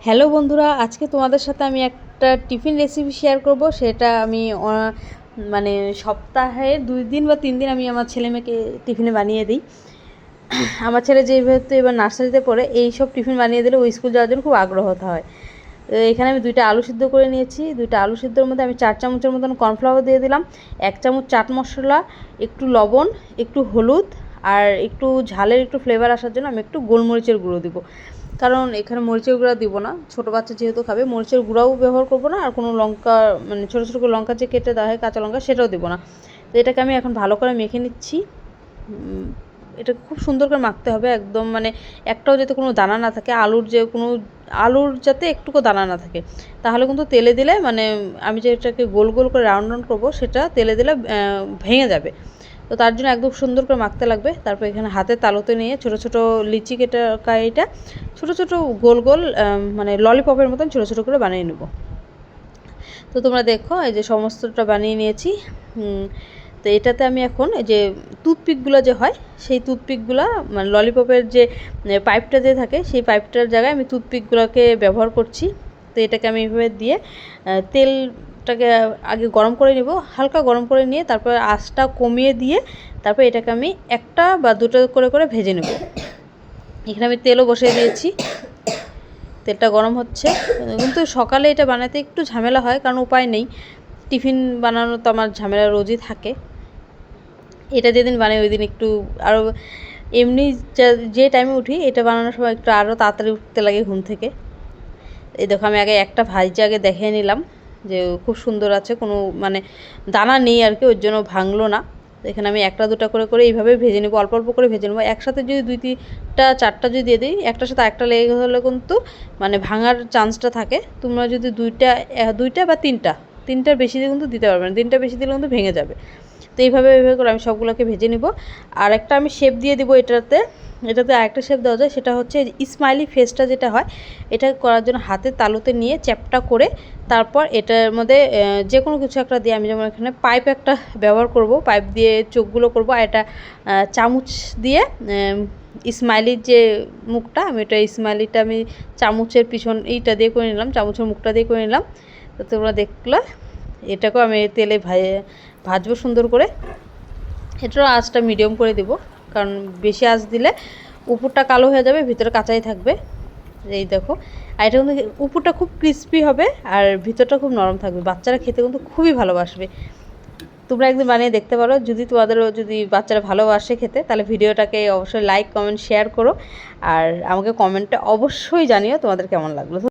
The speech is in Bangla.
হ্যালো বন্ধুরা, আজকে তোমাদের সাথে আমি একটা টিফিন রেসিপি শেয়ার করব। সেটা আমি মানে সপ্তাহে 2 দিন বা 3 দিন আমি আমার ছেলে মেয়েকে টিফিনে বানিয়ে দিই। আমার ছেলে যেহেতু এবার নার্সারিতে পড়ে, এই সব টিফিন বানিয়ে দিলে ওই স্কুল যাওয়ার জন্য খুব আগ্রহ হয়। এখানে আমি 2টা আলু সিদ্ধ করে নিয়েছি। 2টা আলু সিদ্ধর মধ্যে আমি 4 চামচের মতন কর্নফ্লাওয়ার দিয়ে দিলাম, 1 চামচ চাট মশলা, একটু লবণ, একটু হলুদ, আর একটু ঝালের একটু ফ্লেভার আসার জন্য আমি একটু গোলমরিচের গুঁড়ো দিব। কারণ এখানে মরিচের গুঁড়া দিব না, ছোটো বাচ্চা যেহেতু খাবে। মরিচের গুঁড়াও ব্যবহার করবো না, আর কোনো লঙ্কা মানে ছোটো ছোটো করে লঙ্কা যে কেটে দেওয়া হয় কাঁচা লঙ্কা, সেটাও দিব না। তো এটাকে আমি এখন ভালো করে মেখে নিচ্ছি। এটা খুব সুন্দর করে মাখতে হবে, একদম মানে একটাও যাতে কোনো দানা না থাকে, আলুর যাতে একটুকু দানা না থাকে, তাহলে কিন্তু তেলে দিলে মানে আমি যেটাকে গোল গোল করে রাউন্ড রাউন্ড করবো, সেটা তেলে দিলে ভেঙে যাবে। তো তার জন্য একদম সুন্দর করে মাখতে লাগবে। তারপর এখানে হাতের তালুতে নিয়ে ছোটো ছোটো লিচি কাইটা ছোটো ছোটো গোল গোল মানে ললিপপের মতন ছোটো ছোটো করে বানিয়ে নেব। তো তোমরা দেখো, এই যে সমস্তটা বানিয়ে নিয়েছি। তো এটাতে আমি এখন এই যে টুথপিকগুলো যে হয়, সেই টুথপিকগুলো মানে ললিপপের যে পাইপটা যে থাকে, সেই পাইপটার জায়গায় আমি টুথপিকগুলোকে ব্যবহার করছি। তো এটাকে আমি এইভাবে দিয়ে তেলটাকে আগে গরম করে নেব, হালকা গরম করে নিয়ে তারপর আঁচটা কমিয়ে দিয়ে তারপর এটাকে আমি একটা বা দুটো করে করে ভেজে নেব। এখানে আমি তেলও বসিয়ে দিয়েছি, তেলটা গরম হচ্ছে। কিন্তু সকালে এটা বানাতে একটু ঝামেলা হয়, কারণ উপায় নেই, টিফিন বানানো তো আমার ঝামেলা রোজই থাকে। এটা যেদিন বানাই ওই দিন একটু আরও এমনি যে টাইমে উঠি, এটা বানানোর সময় একটু আরও তাড়াতাড়ি উঠতে লাগে ঘুম থেকে। এই দেখো, আমি আগে একটা ভাইজা আগে দেখিয়ে নিলাম যে খুব সুন্দর আছে, কোনো মানে দানা নেই আর কি, ওর জন্য ভাঙলো না। এখানে আমি একটা দুটা করে করে এইভাবে ভেজে নেবো, অল্প অল্প করে ভেজে নেবো। একসাথে যদি 2-3টা 4টা যদি দিয়ে দিই, একটার সাথে একটা লেগে হলে কিন্তু মানে ভাঙার চান্সটা থাকে। তোমরা যদি দুইটা বা তিনটার বেশি দিয়ে কিন্তু দিতে পারবে না, 3টা বেশি দিলে কিন্তু ভেঙে যাবে। তো এইভাবে করে আমি সবগুলোকে ভেজে নিব। আর একটা আমি শেপ দিয়ে দিব এটাতে আরেকটা শেপ দেওয়া যায়, সেটা হচ্ছে স্মাইলি ফেসটা যেটা হয়, এটা করার জন্য হাতের তালুতে নিয়ে চ্যাপটা করে তারপর এটার মধ্যে যে কোনো কিছু একটা দিয়ে, আমি যেমন এখানে পাইপ একটা ব্যবহার করব, পাইপ দিয়ে চোখগুলো করব। আর এটা চামচ দিয়ে স্মাইলির যে মুখটা, আমি এটা স্মাইলিটা আমি চামচের পিছন এইটা দিয়ে করে নিলাম, চামচের মুখটা দিয়ে করে নিলাম। তো তোমরা দেখলে এটাকেও আমি তেলে ভাজবো সুন্দর করে। এটারও আঁচটা মিডিয়াম করে দেব, কারণ বেশি আঁচ দিলে উপরটা কালো হয়ে যাবে, ভিতরে কাঁচাই থাকবে। এই দেখো, আর এটা কিন্তু উপরটা খুব ক্রিস্পি হবে আর ভিতরটা খুব নরম থাকবে, বাচ্চারা খেতে কিন্তু খুবই ভালোবাসবে। তোমরা একদিন বানিয়ে দেখতে পারো। যদি বাচ্চারা ভালোবাসে খেতে, তাহলে ভিডিওটাকে অবশ্যই লাইক কমেন্ট শেয়ার করো, আর আমাকে কমেন্টে অবশ্যই জানিও তোমাদের কেমন লাগলো।